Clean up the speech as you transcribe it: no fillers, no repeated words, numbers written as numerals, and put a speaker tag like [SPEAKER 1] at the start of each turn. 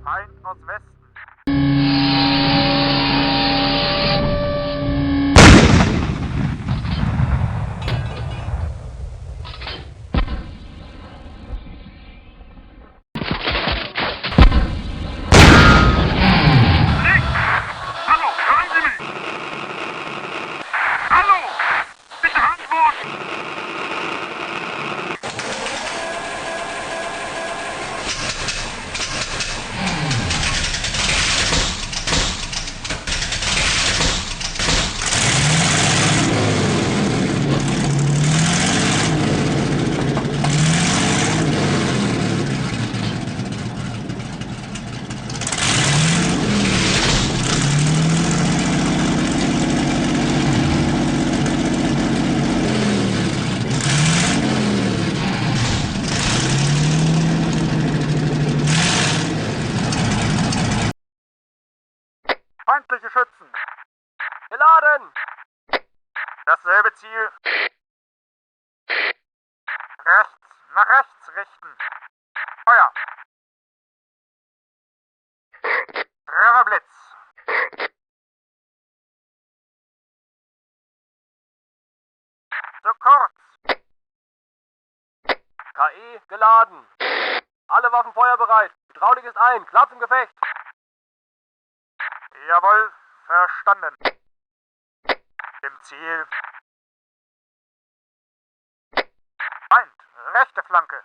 [SPEAKER 1] Feind aus Westen.
[SPEAKER 2] Hallo, hören Sie mich? Hallo, bitte antworten!
[SPEAKER 1] Feindliche Schützen. Geladen. Dasselbe Ziel. Nach rechts richten. Feuer. Trefferblitz. Zu kurz. KE geladen. Alle Waffen feuerbereit. Hydraulik ist ein. Klar zum Gefecht. Jawohl, verstanden. Im Ziel. Feind, rechte Flanke.